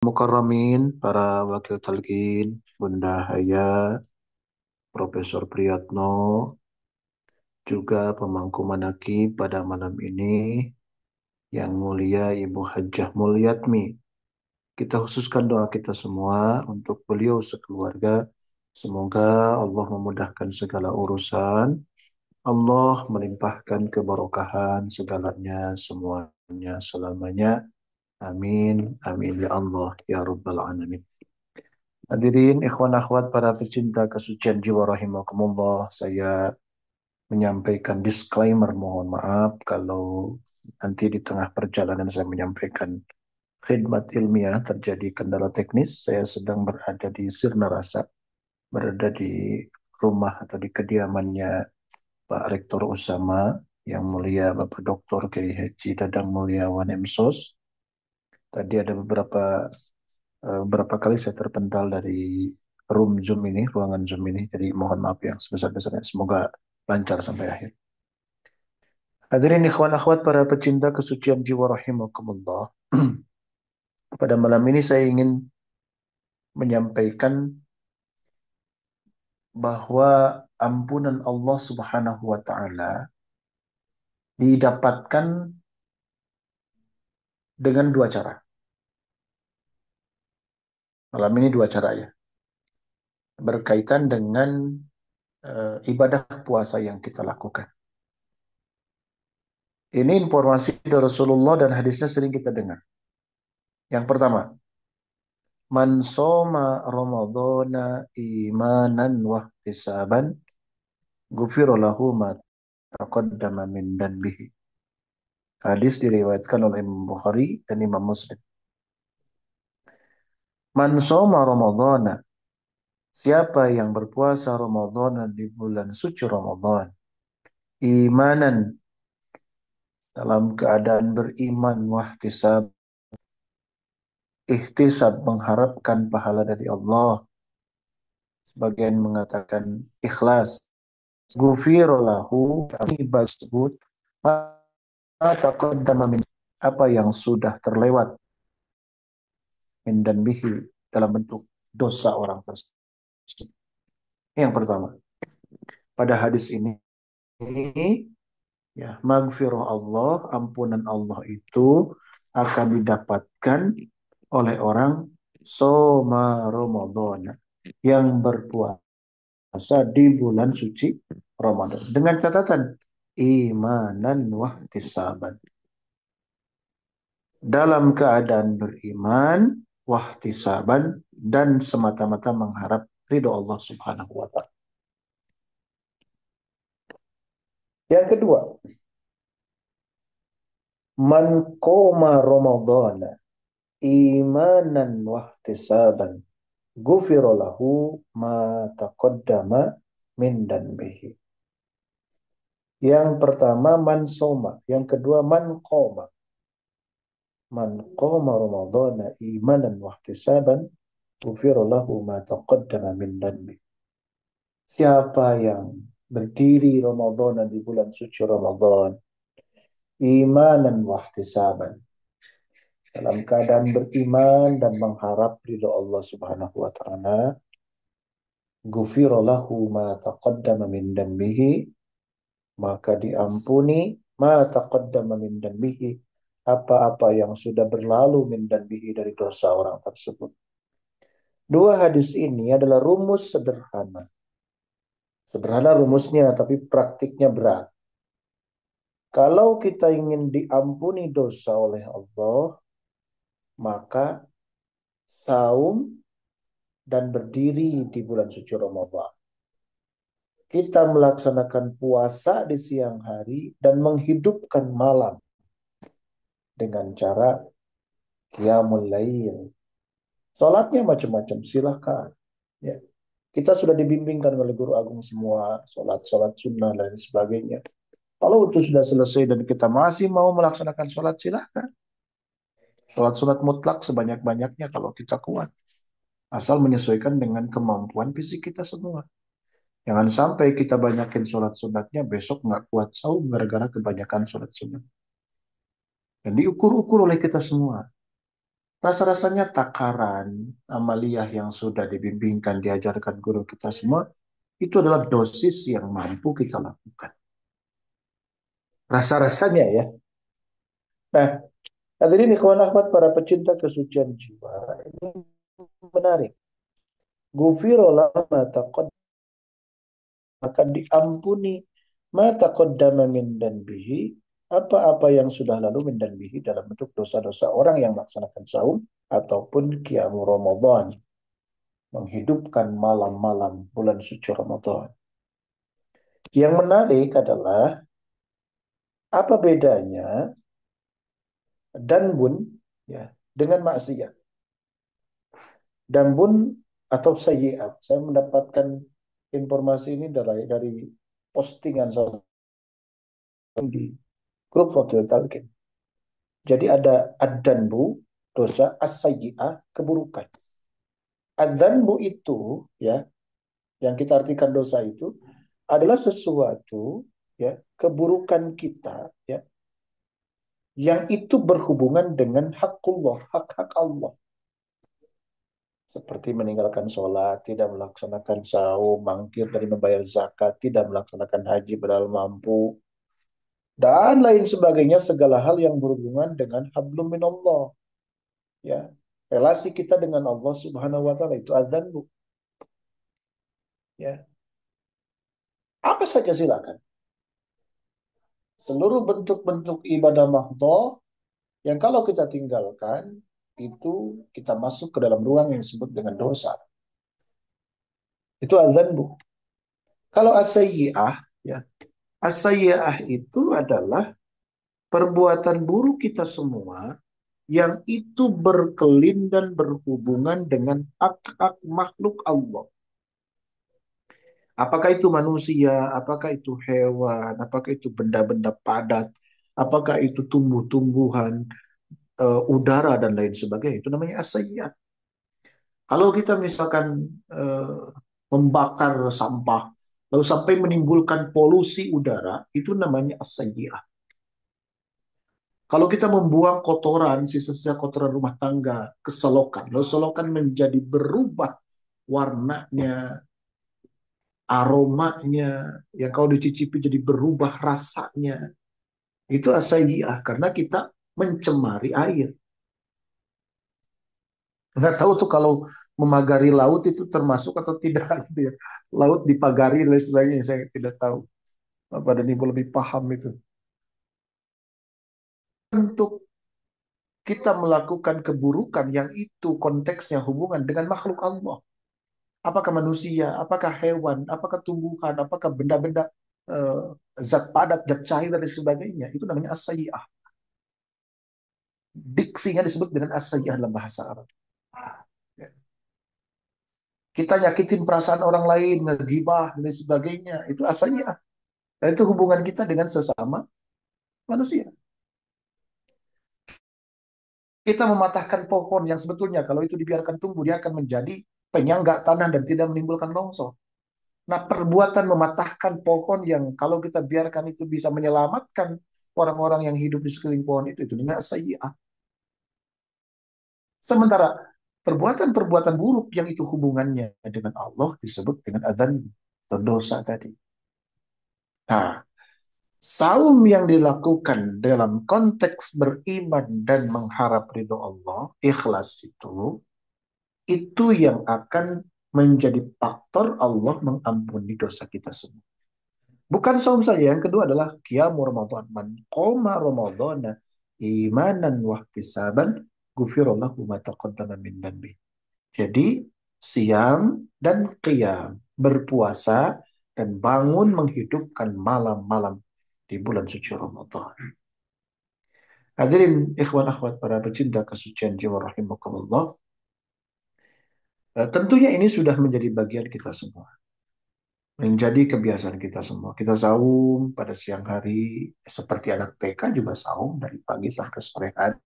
Mukarramin, para wakil talqin, Bunda Haya, Profesor Priyatno, juga pemangku manaqib pada malam ini, yang mulia Ibu Hajjah Mulyatmi. Kita khususkan doa kita semua untuk beliau sekeluarga. Semoga Allah memudahkan segala urusan, Allah melimpahkan keberkahan segalanya, semuanya, selamanya. Amin, amin ya Allah, ya Rabbal Alamin. Hadirin ikhwan akhwat para pecinta kesucian jiwa rahimakumullah, saya menyampaikan disclaimer, mohon maaf kalau nanti di tengah perjalanan saya menyampaikan khidmat ilmiah terjadi kendala teknis. Saya sedang berada di Sirna Rasa, berada di rumah atau di kediamannya Pak Rektor Usama yang mulia Bapak Dr. Kiai Haji Dadang Mulyawan MSOS. Tadi ada beberapa kali saya terpental dari room Zoom ini, ruangan Zoom ini. Jadi mohon maaf yang sebesar-besarnya. Semoga lancar sampai akhir. Hadirin ikhwan akhwat para pecinta kesucian jiwa rahimakumullah. Pada malam ini saya ingin menyampaikan bahwa ampunan Allah Subhanahu wa taala didapatkan dengan dua cara. Malam ini dua cara ya. Berkaitan dengan ibadah puasa yang kita lakukan. Ini informasi dari Rasulullah dan hadisnya sering kita dengar. Yang pertama, man soma ramadhana imanan wahtisaban ghufira lahu ma taqaddama min danbihi. Hadis diriwayatkan oleh Imam Bukhari dan Imam Muslim. Man soma ramadhana, siapa yang berpuasa Ramadan di bulan suci Ramadan, imanan, dalam keadaan beriman, wahtisab, ihtisab, mengharapkan pahala dari Allah. Sebagian mengatakan ikhlas. Ghufira lahu, kami tersebut apa yang sudah terlewat min dan bihi, dalam bentuk dosa orang tersebut. Yang pertama, pada hadis ini ya, maghfirah Allah, ampunan Allah itu akan didapatkan oleh orang soma Ramadan, yang berpuasa di bulan suci Ramadan, dengan catatan imanan wahtisaban, dalam keadaan beriman, wahtisaban, dan semata-mata mengharap ridho Allah Subhanahu wa taala. Yang kedua, man qoma ramadhana imanan wahtisaban ghufira lahu ma taqaddama min danbihi. Yang pertama man soma, yang kedua man qoma. Man qoma ramadhana imanan wahtisaban ghufira lahu ma taqaddama min danbihi. Siapa yang berdiri Ramadan di bulan suci Ramadan, imanan wahtisaban, dalam keadaan beriman dan mengharap ridho Allah Subhanahu wa taala, ghufira lahu ma taqaddama min dambihi, maka diampuni ma taqaddama min dambihi, apa-apa yang sudah berlalu min dambihi, dari dosa orang tersebut. Dua hadis ini adalah rumus sederhana. Sederhana rumusnya, tapi praktiknya berat. Kalau kita ingin diampuni dosa oleh Allah, maka saum dan berdiri di bulan suci Ramadan. Kita melaksanakan puasa di siang hari dan menghidupkan malam dengan cara qiyamul lail. Salatnya macam-macam, silakan. Ya. Kita sudah dibimbingkan oleh guru agung semua, salat sunnah dan sebagainya. Kalau itu sudah selesai dan kita masih mau melaksanakan salat, silakan. Salat mutlak sebanyak-banyaknya kalau kita kuat. Asal menyesuaikan dengan kemampuan fisik kita semua. Jangan sampai kita banyakin sholat sunatnya, besok nggak kuat saum gara-gara kebanyakan sholat sunat. Dan diukur-ukur oleh kita semua. Rasa-rasanya takaran amaliyah yang sudah dibimbingkan, diajarkan guru kita semua, itu adalah dosis yang mampu kita lakukan. Rasa-rasanya ya. Nah, hadirin ikhwan akhwat para pecinta kesucian jiwa, ini menarik. Ghufira ma taqaddama, akan diampuni ma taqaddama min danbihi, apa-apa yang sudah lalu min danbihi dalam bentuk dosa-dosa orang yang melaksanakan saum ataupun qiyamul Ramadan, menghidupkan malam-malam bulan suci Ramadan. Yang menarik adalah apa bedanya danbun ya dengan maksiat. Danbun atau sayyiat. Saya mendapatkan informasi ini dari postingan saya di grup Wakil Talqin. Jadi ada ad-danbu, dosa, as-sayyi'ah, keburukan. Ad-danbu itu ya, yang kita artikan dosa itu adalah sesuatu ya, keburukan kita ya, yang itu berhubungan dengan hakullah, hak-hak Allah. Seperti meninggalkan sholat, tidak melaksanakan saum, mangkir dari membayar zakat, tidak melaksanakan haji padahal mampu, dan lain sebagainya, segala hal yang berhubungan dengan hablum minallah. Ya, relasi kita dengan Allah Subhanahu wa taala itu azan, Bu. Ya, apa saja silakan. Seluruh bentuk-bentuk ibadah mahdoh yang kalau kita tinggalkan itu kita masuk ke dalam ruang yang disebut dengan dosa. Itu azan, Bu. Kalau as-sayyi'ah ya, as-sayyi'ah itu adalah perbuatan buruk kita semua yang itu berkelindan berhubungan dengan hak-hak makhluk Allah. Apakah itu manusia, apakah itu hewan, apakah itu benda-benda padat, apakah itu tumbuh-tumbuhan, udara dan lain sebagainya. Itu namanya as-sayyi'at. Kalau kita misalkan membakar sampah, lalu sampai menimbulkan polusi udara, itu namanya as-sayyi'at. Kalau kita membuang kotoran, sisa-sisa kotoran rumah tangga ke selokan, lalu selokan menjadi berubah warnanya, aromanya, yang kalau dicicipi jadi berubah rasanya, itu asayyi'ah karena kita mencemari air. Nggak tahu tuh kalau memagari laut itu termasuk atau tidak gitu ya. Laut dipagari dan lain sebagainya, saya tidak tahu. Apa dan ibu lebih paham itu. Untuk kita melakukan keburukan yang itu konteksnya hubungan dengan makhluk Allah. Apakah manusia, apakah hewan, apakah tumbuhan, apakah benda-benda eh, zat padat, zat cair dan sebagainya. Itu namanya as-sayyi'ah. Diksinya disebut dengan as-sayyi'ah dalam bahasa Arab. Ya. Kita nyakitin perasaan orang lain, ngegibah dan sebagainya. Itu as-sayyi'ah. Dan itu hubungan kita dengan sesama manusia. Kita mematahkan pohon yang sebetulnya kalau itu dibiarkan tumbuh, dia akan menjadi penyangga tanah dan tidak menimbulkan longsor. Nah, perbuatan mematahkan pohon yang kalau kita biarkan itu bisa menyelamatkan orang-orang yang hidup di sekeliling pohon itu namanya sayyi'ah. Sementara perbuatan-perbuatan buruk yang itu hubungannya dengan Allah disebut dengan adzan atau dosa tadi. Nah, saum yang dilakukan dalam konteks beriman dan mengharap ridho Allah, ikhlas itu yang akan menjadi faktor Allah mengampuni dosa kita semua. Bukan saum saja. Yang kedua adalah qiyamu Ramadan. Man qoma Ramadana imanan wa ihtisaban ghufira lahu ma taqaddama min dhanbi. Jadi siam dan qiyam, berpuasa dan bangun menghidupkan malam-malam di bulan suci Ramadan. Hadirin ikhwan akhwat para pecinta kesucian jiwa rahimakumullah. Tentunya ini sudah menjadi bagian kita semua. Menjadi kebiasaan kita semua. Kita saum pada siang hari, seperti anak TK juga saum dari pagi sampai sore hari.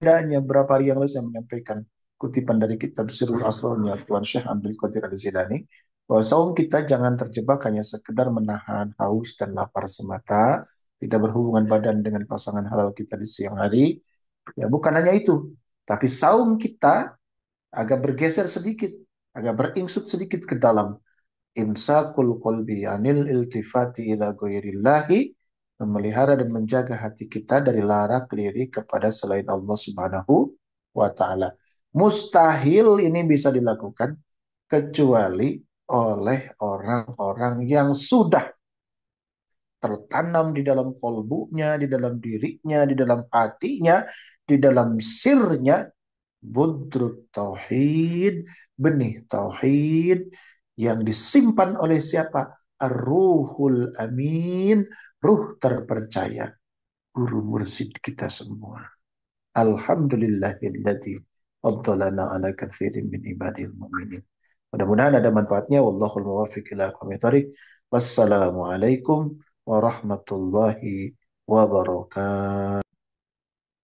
Hanya berapa hari yang lalu saya menyampaikan kutipan dari kitab Sirrul Asrarnya Tuan Syekh Abdul Qadir Al-Jilani, bahwa saum kita jangan terjebak hanya sekedar menahan haus dan lapar semata, tidak berhubungan badan dengan pasangan halal kita di siang hari, Ya, bukan hanya itu, tapi saum kita agak bergeser sedikit, agak beringsut sedikit ke dalam imsakul qalbi anil iltifati ila ghairillahi, memelihara dan menjaga hati kita dari larak lirik kepada selain Allah Subhanahu wa taala. Mustahil ini bisa dilakukan kecuali oleh orang-orang yang sudah tertanam di dalam kolbunya, di dalam dirinya, di dalam hatinya, di dalam sirnya, budrut tauhid, benih tauhid yang disimpan oleh siapa? Ar-Ruhul Amin, ruh terpercaya, guru mursyid kita semua. Alhamdulillahilladzi faddalana ala katsirin min ibadil mu'minin. Mudah-mudahan ada manfaatnya. Wallahul muwaffiq ila aqwamit thoriq. Wassalamualaikum warahmatullahi wabarakatuh.